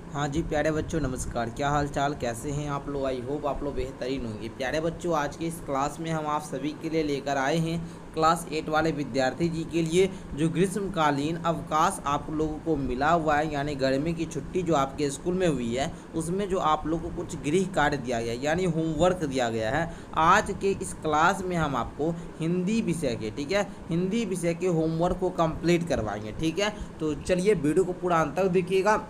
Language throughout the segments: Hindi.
हाँ जी प्यारे बच्चों, नमस्कार। क्या हाल चाल, कैसे हैं आप लोग? आई होप आप लोग बेहतरीन होंगे। प्यारे बच्चों, आज के इस क्लास में हम आप सभी के लिए लेकर आए हैं क्लास 8 वाले विद्यार्थी जी के लिए जो ग्रीष्मकालीन अवकाश आप लोगों को मिला हुआ है, यानी गर्मी की छुट्टी जो आपके स्कूल में हुई है, उसमें जो आप लोगों को कुछ गृह कार्य दिया गया है, यानी होमवर्क दिया गया है। आज के इस क्लास में हम आपको हिंदी विषय के, ठीक है, हिंदी विषय के होमवर्क को कंप्लीट करवाएंगे। ठीक है, तो चलिए वीडियो को पूरा अंत तक देखिएगा।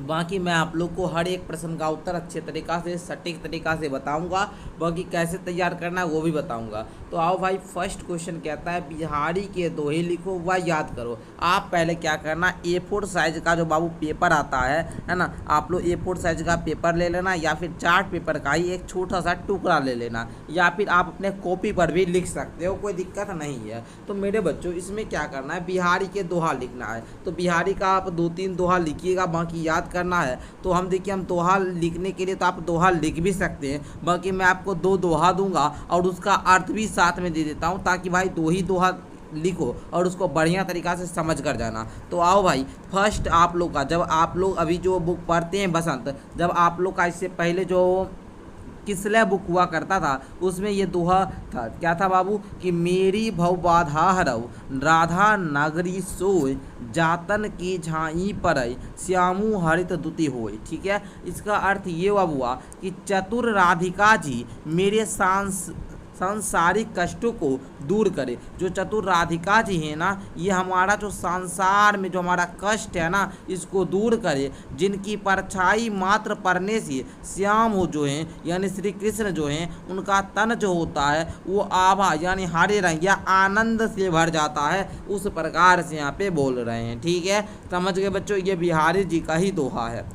बाकी मैं आप लोग को हर एक प्रश्न का उत्तर अच्छे तरीक़ा से, सटीक तरीक़ा से बताऊंगा। बाकी कैसे तैयार करना है वो भी बताऊंगा। तो आओ भाई, फर्स्ट क्वेश्चन कहता है बिहारी के दोहे लिखो व याद करो। आप पहले क्या करना, A4 साइज का जो बाबू पेपर आता है ना, आप लोग A4 साइज का पेपर ले लेना, या फिर चार्ट पेपर का ही एक छोटा सा टुकड़ा ले लेना, या फिर आप अपने कॉपी पर भी लिख सकते हो, कोई दिक्कत नहीं है। तो मेरे बच्चों, इसमें क्या करना है, बिहारी के दोहा लिखना है। तो बिहारी का आप 2-3 दोहा लिखिएगा, बाकी याद करना है। तो हम देखिए, हम दोहा लिखने के लिए तो आप दोहा लिख भी सकते हैं, बाकी मैं आपको 2 दोहा दूंगा और उसका अर्थ भी साथ में दे देता हूं, ताकि भाई 2 ही दोहा लिखो और उसको बढ़िया तरीक़ा से समझ कर जाना। तो आओ भाई, फर्स्ट आप लोग का, जब आप लोग अभी जो बुक पढ़ते हैं बसंत, जब आप लोग का इससे पहले जो किसले बुक हुआ करता था, उसमें ये दोहा था, क्या था बाबू, कि मेरी भव बाधा हरव राधा नगरी सोय जातन की झाई परय श्यामू हरित दुति होय। ठीक है, इसका अर्थ ये हुआ कि चतुर राधिका जी मेरे सांसारिक कष्टों को दूर करे। जो चतुर राधिका जी है ना, ये हमारा जो संसार में जो हमारा कष्ट है ना, इसको दूर करे। जिनकी परछाई मात्र पड़ने से श्याम हो जो हैं, यानी श्री कृष्ण जो हैं, उनका तन जो होता है वो आभा यानी हरे रंग या आनंद से भर जाता है। उस प्रकार से यहाँ पे बोल रहे हैं। ठीक है, समझ गए बच्चों, ये बिहारी जी का ही दोहा है।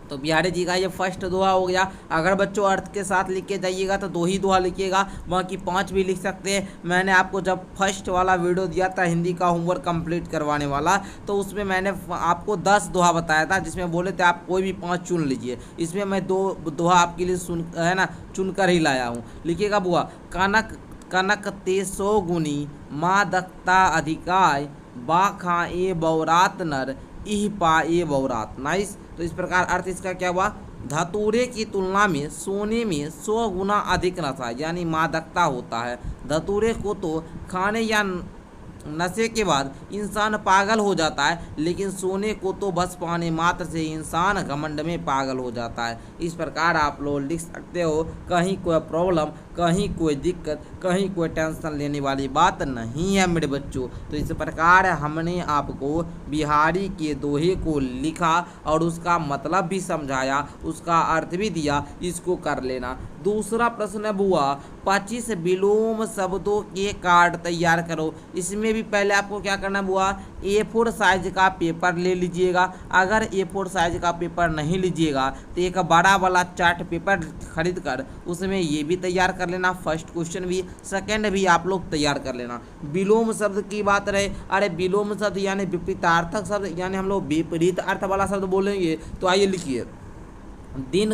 तो बिहारी जी का ये फर्स्ट दोहा हो गया। अगर बच्चों अर्थ के साथ लिख के जाइएगा तो 2 ही दोहा लिखिएगा, बाकी 5 भी लिख सकते हैं। मैंने आपको जब फर्स्ट वाला वीडियो दिया था हिंदी का होमवर्क कंप्लीट करवाने वाला, तो उसमें मैंने आपको 10 दोहा बताया था, जिसमें बोले थे आप कोई भी 5 चुन लीजिए। इसमें मैं 2 दोहा आपके लिए चुन कर ही लाया हूँ। लिखिएगा बुआ, कनक कनक ते 100 गुनी माँ दत्ता अधिकाय बा खाए बौरात नर इह पाए बौरात। नाइस। तो इस प्रकार अर्थ इसका क्या हुआ, धतूरे की तुलना में सोने में 100 गुना अधिक नशा यानी मादकता होता है। धतूरे को तो खाने या नशे के बाद इंसान पागल हो जाता है, लेकिन सोने को तो बस पाने मात्र से इंसान घमंड में पागल हो जाता है। इस प्रकार आप लोग लिख सकते हो। कहीं कोई प्रॉब्लम, कहीं कोई दिक्कत, कहीं कोई टेंशन लेने वाली बात नहीं है मेरे बच्चों। तो इस प्रकार हमने आपको बिहारी के दोहे को लिखा और उसका मतलब भी समझाया, उसका अर्थ भी दिया, इसको कर लेना। दूसरा प्रश्न है बुआ, 25 विलोम शब्दों के कार्ड तैयार करो। इसमें भी पहले आपको क्या करना है बुआ, A4 साइज का पेपर ले लीजिएगा। अगर A4 साइज का पेपर नहीं लीजिएगा तो एक बड़ा वाला चार्ट पेपर खरीद कर उसमें ये भी तैयार कर लेना। फर्स्ट क्वेश्चन भी, सेकंड भी आप लोग तैयार कर लेना। विलोम शब्द की बात रहे, अरे विलोम शब्द यानी विपरीतार्थक शब्द, यानी हम लोग विपरीत अर्थ वाला शब्द बोलेंगे। तो आइए लिखिए, दिन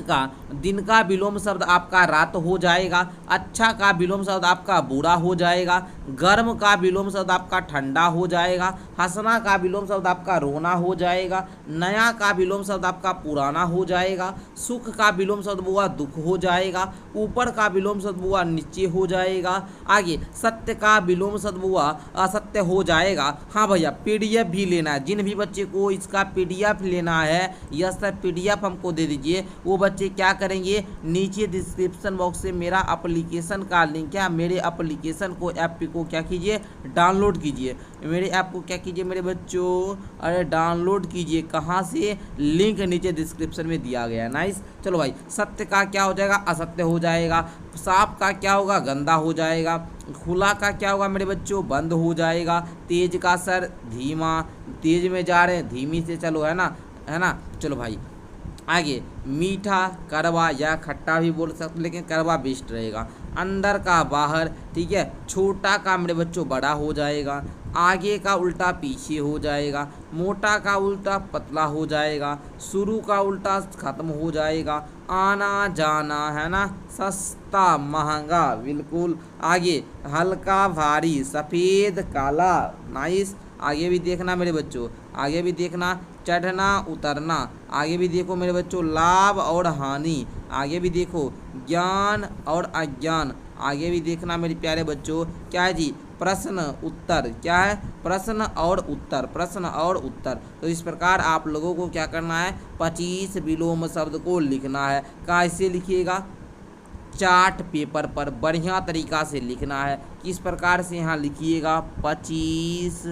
का विलोम शब्द आपका रात हो जाएगा। अच्छा का विलोम शब्द आपका बुरा हो जाएगा। गर्म का विलोम शब्द आपका ठंडा हो जाएगा। हंसना का विलोम शब्द आपका रोना हो जाएगा। नया का विलोम शब्द आपका पुराना हो जाएगा। सुख का विलोम शब्द बुआ दुख हो जाएगा। ऊपर का विलोम शब्द बुआ नीचे हो जाएगा। आगे सत्य का विलोम शब्द बुआ असत्य हो जाएगा। हाँ भैया, PDF भी लेना है। जिन भी बच्चे को इसका PDF लेना है, यस सर PDF हमको दे दीजिए। वो बच्चे क्या करेंगे, नीचे डिस्क्रिप्शन बॉक्स से मेरा एप्लीकेशन का लिंक है, मेरे एप्लीकेशन को, ऐप को क्या कीजिए, डाउनलोड कीजिए। मेरे ऐप को क्या कीजिए मेरे बच्चों, अरे डाउनलोड कीजिए। कहाँ से, लिंक नीचे डिस्क्रिप्शन में दिया गया है। नाइस। चलो भाई, सत्य का क्या हो जाएगा, असत्य हो जाएगा। साफ का क्या होगा, गंदा हो जाएगा। खुला का क्या होगा मेरे बच्चों, बंद हो जाएगा। तेज का सर धीमा, तेज में जा रहे हैं, धीमी से चलो, है ना। चलो भाई आगे, मीठा, कड़वा या खट्टा भी बोल सकते, लेकिन कड़वा बेस्ट रहेगा। अंदर का बाहर, ठीक है। छोटा का मेरे बच्चों बड़ा हो जाएगा। आगे का उल्टा पीछे हो जाएगा। मोटा का उल्टा पतला हो जाएगा। शुरू का उल्टा खत्म हो जाएगा। आना जाना, है ना। सस्ता महंगा, बिल्कुल। आगे हल्का भारी, सफ़ेद काला। नाइस। आगे भी देखना मेरे बच्चों, आगे भी देखना। चढ़ना उतरना। आगे भी देखो मेरे बच्चों, लाभ और हानि। आगे भी देखो, ज्ञान और अज्ञान। आगे भी देखना मेरे प्यारे बच्चों, क्या है जी, प्रश्न उत्तर। क्या है, प्रश्न और उत्तर, प्रश्न और उत्तर। तो इस प्रकार आप लोगों को क्या करना है, 25 विलोम शब्द को लिखना है। कैसे लिखिएगा, चार्ट पेपर पर बढ़िया तरीका से लिखना है। किस प्रकार से यहाँ लिखिएगा, 25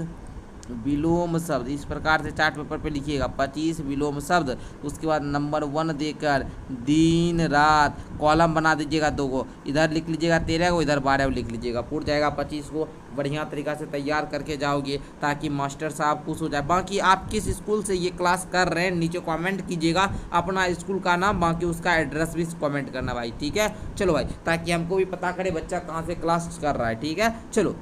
विलोम शब्द, इस प्रकार से चार्ट पेपर पे लिखिएगा 25 विलोम शब्द। उसके बाद नंबर 1 देकर दिन रात कॉलम बना दीजिएगा 2 को, इधर लिख लीजिएगा 13 को, इधर 12 को लिख लीजिएगा, पूर्ण जाएगा 25 को। बढ़िया तरीका से तैयार करके जाओगे ताकि मास्टर साहब खुश हो जाए। बाकी आप किस स्कूल से ये क्लास कर रहे हैं नीचे कमेंट कीजिएगा, अपना स्कूल का नाम, बाकी उसका एड्रेस भी कमेंट करना भाई, ठीक है। चलो भाई, ताकि हमको भी पता करे बच्चा कहाँ से क्लास कर रहा है, ठीक है। चलो,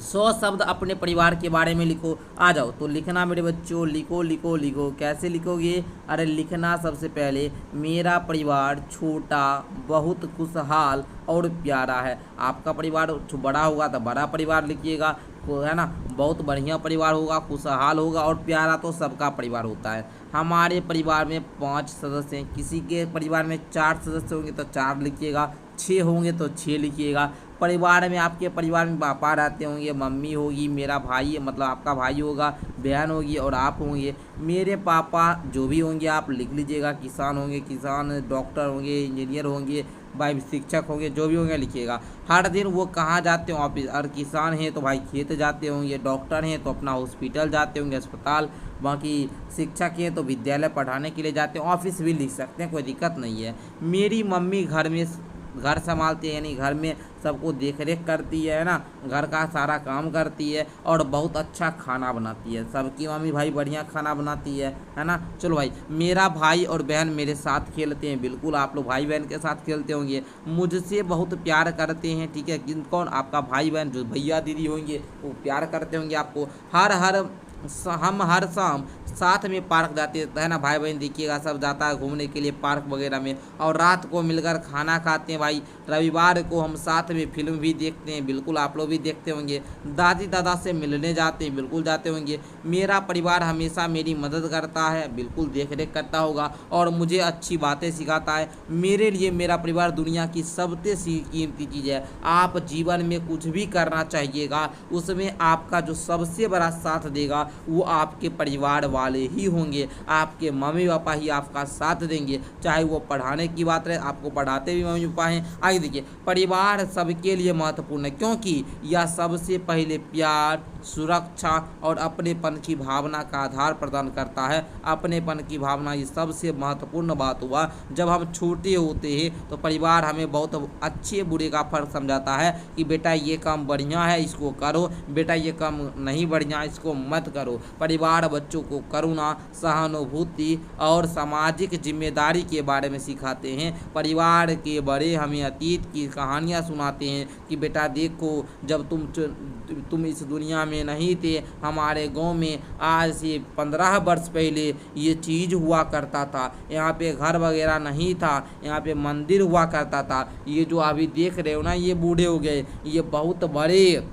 100 शब्द अपने परिवार के बारे में लिखो। आ जाओ, तो लिखना मेरे बच्चों, लिखो लिखो लिखो। कैसे लिखोगे, अरे लिखना सबसे पहले, मेरा परिवार छोटा, बहुत खुशहाल और प्यारा है। आपका परिवार बड़ा होगा तो बड़ा परिवार लिखिएगा, है ना, बहुत बढ़िया परिवार होगा, खुशहाल होगा और प्यारा तो सबका परिवार होता है। हमारे परिवार में 5 सदस्य हैं, किसी के परिवार में 4 सदस्य होंगे तो 4 लिखिएगा, 6 होंगे तो 6 लिखिएगा। परिवार में, आपके परिवार में पापा रहते होंगे, मम्मी होगी, मेरा भाई मतलब आपका भाई होगा, बहन होगी और आप होंगे। मेरे पापा जो भी होंगे आप लिख लीजिएगा, किसान होंगे किसान, डॉक्टर होंगे, इंजीनियर होंगे, भाई शिक्षक होंगे, जो भी होंगे लिखिएगा। हर दिन वो कहाँ जाते हो, ऑफिस। और किसान हैं तो भाई खेत जाते होंगे, डॉक्टर हैं तो अपना हॉस्पिटल जाते होंगे, अस्पताल। बाकी शिक्षक हैं तो विद्यालय पढ़ाने के लिए जाते हैं, ऑफिस भी लिख सकते हैं, कोई दिक्कत नहीं है। मेरी मम्मी घर संभालती है, यानी घर में सबको देख रेख करती है ना, घर का सारा काम करती है और बहुत अच्छा खाना बनाती है। सबकी मम्मी भाई बढ़िया खाना बनाती है ना। चलो भाई, मेरा भाई और बहन मेरे साथ खेलते हैं, बिल्कुल आप लोग भाई बहन के साथ खेलते होंगे, मुझसे बहुत प्यार करते हैं, ठीक है। कौन, आपका भाई बहन, जो भैया दीदी होंगे वो प्यार करते होंगे आपको। हम हर शाम साथ में पार्क जाते हैं, है ना भाई बहन, देखिएगा सब जाता है घूमने के लिए पार्क वगैरह में, और रात को मिलकर खाना खाते हैं भाई। रविवार को हम साथ में फिल्म भी देखते हैं, बिल्कुल आप लोग भी देखते होंगे। दादी दादा से मिलने जाते हैं, बिल्कुल जाते होंगे। मेरा परिवार हमेशा मेरी मदद करता है, बिल्कुल देख रेख करता होगा और मुझे अच्छी बातें सिखाता है। मेरे लिए मेरा परिवार दुनिया की सबसे कीमती चीज़ है। आप जीवन में कुछ भी करना चाहिएगा, उसमें आपका जो सबसे बड़ा साथ देगा वो आपके परिवार वाले ही होंगे, आपके मम्मी पापा ही आपका साथ देंगे। चाहे वो पढ़ाने की बात रहे, आपको पढ़ाते भी मम्मी पापा हैं। आगे देखिए, परिवार सबके लिए महत्वपूर्ण है क्योंकि यह सबसे पहले प्यार, सुरक्षा और अपनेपन की भावना का आधार प्रदान करता है। अपनेपन की भावना ये सबसे महत्वपूर्ण बात हुआ। जब हम छोटे होते हैं तो परिवार हमें बहुत अच्छे बुरे का फर्क समझाता है कि बेटा ये काम बढ़िया है इसको करो, बेटा ये काम नहीं बढ़िया इसको मत करो। परिवार बच्चों को करुणा, सहानुभूति और सामाजिक जिम्मेदारी के बारे में सिखाते हैं। परिवार के बड़े हमें अतीत की कहानियाँ सुनाते हैं कि बेटा देखो, जब तुम इस दुनिया में नहीं थे, हमारे गांव में आज से 15 वर्ष पहले ये चीज़ हुआ करता था, यहाँ पे घर वगैरह नहीं था, यहाँ पे मंदिर हुआ करता था। ये जो अभी देख रहे हो ना, ये बूढ़े हो गए, ये बहुत बड़े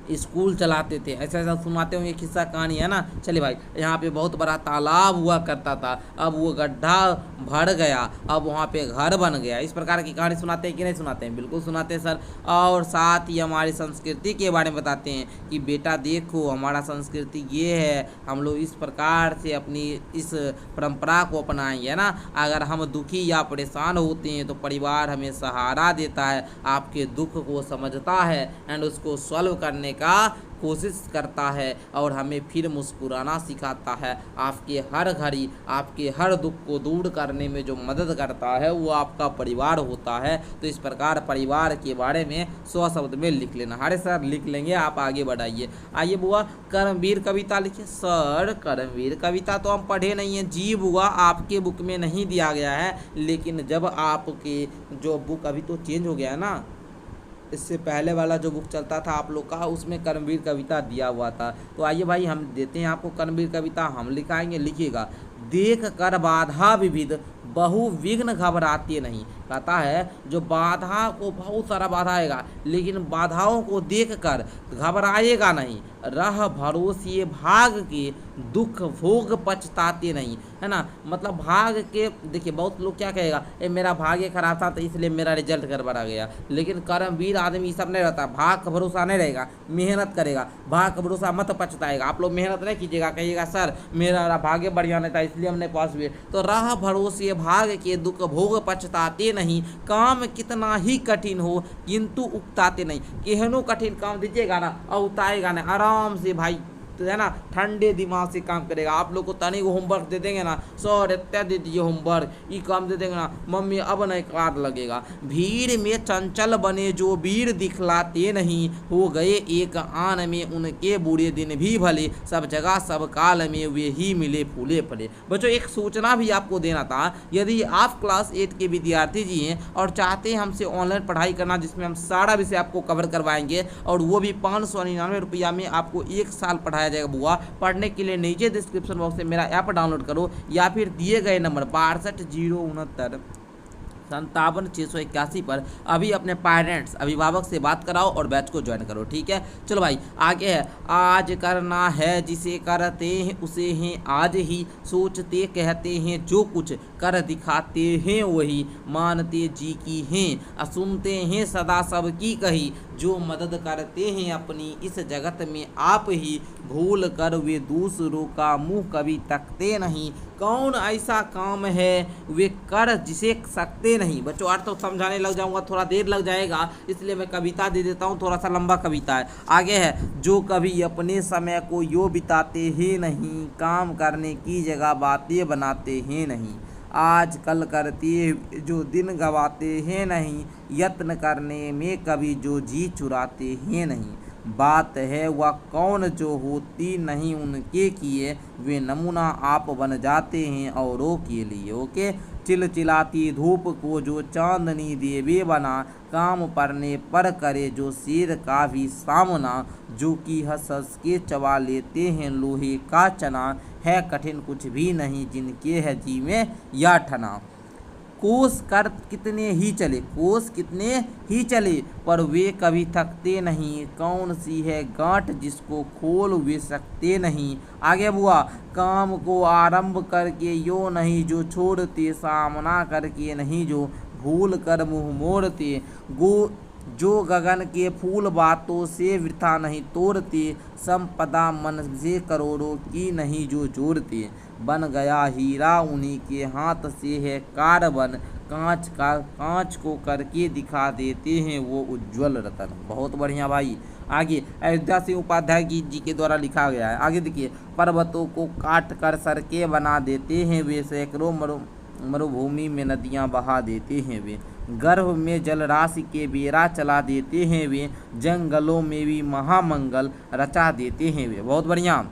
स्कूल चलाते थे, ऐसा ऐसा सुनाते होंगे किस्सा कहानी, है ना। चलिए भाई, यहाँ पे बहुत बड़ा तालाब हुआ करता था, अब वो गड्ढा भर गया, अब वहाँ पे घर बन गया। इस प्रकार की कहानी सुनाते हैं कि नहीं सुनाते हैं? बिल्कुल सुनाते हैं सर। और साथ ही हमारी संस्कृति के बारे में बताते हैं कि बेटा देखो, हमारा संस्कृति ये है, हम लोग इस प्रकार से अपनी इस परंपरा को अपनाएंगे, है ना। अगर हम दुखी या परेशान होते हैं तो परिवार हमें सहारा देता है, आपके दुख को समझता है एंड उसको सॉल्व करने का कोशिश करता है और हमें फिर मुस्कुराना सिखाता है। आपके हर घड़ी, आपके हर दुख को दूर करने में जो मदद करता है वो आपका परिवार होता है। तो इस प्रकार परिवार के बारे में 100 शब्द में लिख लेना। अरे सर लिख लेंगे, आप आगे बढ़ाइए। आइए बुआ, कर्मवीर कविता लिखिए। सर कर्मवीर कविता तो हम पढ़े नहीं है जी बुआ, आपके बुक में नहीं दिया गया है, लेकिन जब आपके जो बुक अभी तो चेंज हो गया है ना, इससे पहले वाला जो बुक चलता था आप लोग का, उसमें कर्मवीर कविता दिया हुआ था। तो आइए भाई, हम देते हैं आपको कर्मवीर कविता, हम लिखाएंगे। लिखिएगा, देख कर बाधा विविध बहुविघ्न घबराते नहीं। कहता है जो बाधा को, बहुत सारा बाधा आएगा लेकिन बाधाओं को देखकर घबराएगा नहीं। रह भरोसे भाग के दुख भोग पछताते नहीं, है ना। मतलब भाग के, देखिए बहुत लोग क्या कहेगा, ए मेरा भाग्य खराब था तो इसलिए मेरा रिजल्ट गड़बड़ा गया। लेकिन कर्मवीर आदमी सब नहीं रहता, भाग का भरोसा नहीं रहेगा, मेहनत करेगा, भाग का भरोसा मत पछताएगा। आप लोग मेहनत नहीं कीजिएगा, कहिएगा सर मेरा भाग्य बढ़िया नहीं था इसलिए हमने पास हुए। तो राह भरोसे भाग के दुख भोग पछताते नहीं। काम कितना ही कठिन हो किंतु उकताते नहीं। केहनो कठिन काम दीजिएगा ना और उताएगा ना, आराम से भाई, तो है ना, ठंडे दिमाग से काम करेगा। आप लोग को तनी को होमवर्क दे देंगे ना, सर इतना दे दीजिए होमवर्क, ये काम दे देंगे ना, मम्मी अब नहीं कार लगेगा। भीड़ में चंचल बने जो वीर दिखलाते नहीं, हो गए एक आन में उनके बुरे दिन भी भले, सब जगह सब काल में वे ही मिले फूले फले। बच्चों एक सूचना भी आपको देना था, यदि आप क्लास 8 के विद्यार्थी जी हैं और चाहते हैं हमसे ऑनलाइन पढ़ाई करना जिसमें हम सारा विषय आपको कवर करवाएंगे और वो भी 599 रुपया में आपको 1 साल पढ़ाया जाएगा बुआ। पढ़ने के लिए नीचे डिस्क्रिप्शन बॉक्स से मेरा ऐप डाउनलोड करो या फिर दिए गए नंबर 62 069 57 681 पर अभी अपने पेरेंट्स, अभिभावक से बात कराओ और बैच को ज्वाइन करो। ठीक है, चलो भाई आगे है। आज करना है जिसे करते हैं उसे हैं आज ही, सोचते कहते हैं जो कुछ कर दिखाते हैं वही, मानते जी की हैं सुनते हैं सदा सबकी कही, जो मदद करते हैं अपनी इस जगत में आप ही, भूल कर वे दूसरों का मुंह कभी तकते नहीं, कौन ऐसा काम है वे कर जिसे सकते नहीं। बच्चों अर्थ तो समझाने लग जाऊंगा, थोड़ा देर लग जाएगा इसलिए मैं कविता दे देता हूँ, थोड़ा सा लंबा कविता है। आगे है, जो कभी अपने समय को यो बिताते हैं नहीं, काम करने की जगह बातें बनाते हैं नहीं, आज कल करते जो दिन गवाते हैं नहीं, यत्न करने में कभी जो जी चुराते हैं नहीं, बात है वह कौन जो होती नहीं उनके किए, वे नमूना आप बन जाते हैं औरों के लिए। ओके, चिलचिलाती धूप को जो चांदनी देवे बना, काम पड़ने पर करे जो शेर का भी सामना, जो कि हंस हंस के चबा लेते हैं लोहे का चना, है कठिन कुछ भी नहीं जिनके है जी में या ठना, कोस कर कितने ही चले, कोस कितने ही चले पर वे कभी थकते नहीं, कौन सी है गांठ जिसको खोल वे सकते नहीं। आगे बुआ, काम को आरंभ करके यो नहीं जो छोड़ते, सामना करके नहीं जो भूल कर मुँह मोड़ते, गो जो गगन के फूल बातों से वृथा नहीं तोड़ते, संपदा मन से करोड़ों की नहीं जो जोड़ते, बन गया हीरा उन्हीं के हाथ से है कार्बन, कांच को करके दिखा देते हैं वो उज्जवल रतन। बहुत बढ़िया भाई। आगे अयोध्या सिंह उपाध्याय जी के द्वारा लिखा गया है। आगे देखिए, पर्वतों को काट कर सड़कें बना देते हैं वे, सैकड़ों मरुभूमि में नदियां बहा देते हैं वे, गर्भ में जलराशि के बेरा चला देते हैं वे, जंगलों में भी महामंगल रचा देते हैं वे। बहुत बढ़िया।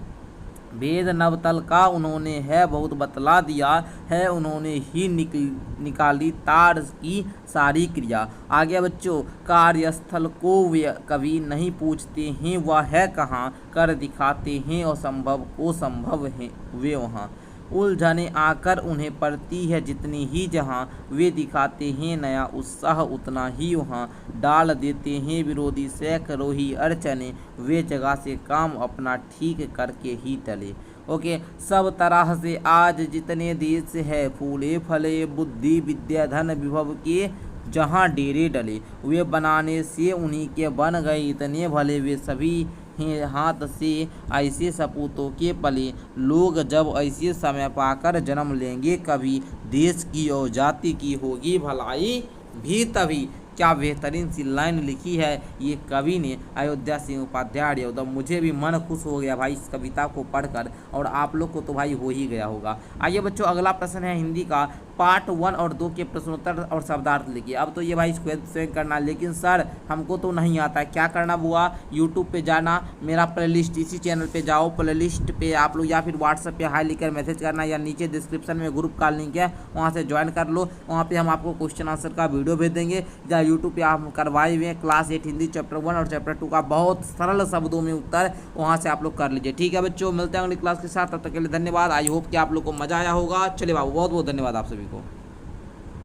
वेद नवतल का उन्होंने है बहुत बतला दिया है, उन्होंने ही निकाली तार की सारी क्रिया। आगे बच्चों, कार्यस्थल को वे कभी नहीं पूछते हैं वह है कहाँ, कर दिखाते हैं और संभव को संभव है वे वहाँ, उलझने आकर उन्हें पड़ती है जितनी ही जहाँ, वे दिखाते हैं नया उत्साह उतना ही वहाँ, डाल देते हैं विरोधी सैकड़ों ही अड़चने, वे जगह से काम अपना ठीक करके ही टले। ओके, सब तरह से आज जितने देश है फूले फले, बुद्धि विद्या धन विभव के जहाँ डेरे डले, वे बनाने से उन्हीं के बन गए इतने भले, वे सभी हाथ से ऐसे सपूतों के पले, लोग जब ऐसे समय पाकर जन्म लेंगे कभी, देश की और जाति की होगी भलाई भी तभी। क्या बेहतरीन सी लाइन लिखी है ये कवि ने, अयोध्या सिंह उपाध्याय यादव। मुझे भी मन खुश हो गया भाई इस कविता को पढ़कर, और आप लोग को तो भाई हो ही गया होगा। आइए बच्चों, अगला प्रश्न है हिंदी का, पार्ट 1 और 2 के प्रश्नोत्तर और शब्दार्थ लिखिए। अब तो ये भाई स्वयं करना, लेकिन सर हमको तो नहीं आता है, क्या करना बुआ? यूट्यूब पे जाना, मेरा प्लेलिस्ट इसी चैनल पे जाओ, प्लेलिस्ट पे आप लोग या फिर व्हाट्सएप पे हाई लिखकर मैसेज करना, या नीचे डिस्क्रिप्शन में ग्रुप का लिंक है वहाँ से ज्वाइन कर लो। वहाँ पे हम आपको क्वेश्चन आंसर का वीडियो भेज देंगे, या यूट्यूब पे आप करवाए हुए हैं क्लास 8 हिंदी चैप्टर 1 और चैप्टर 2 का बहुत सरल शब्दों में उत्तर, वहाँ से आप लोग कर लीजिए। ठीक है बच्चों, मिलते हैं अगली क्लास के साथ, तब तक के लिए धन्यवाद। आई होप कि आप लोग को मजा आया होगा। चलिए बाबू, बहुत बहुत धन्यवाद आप सभी को।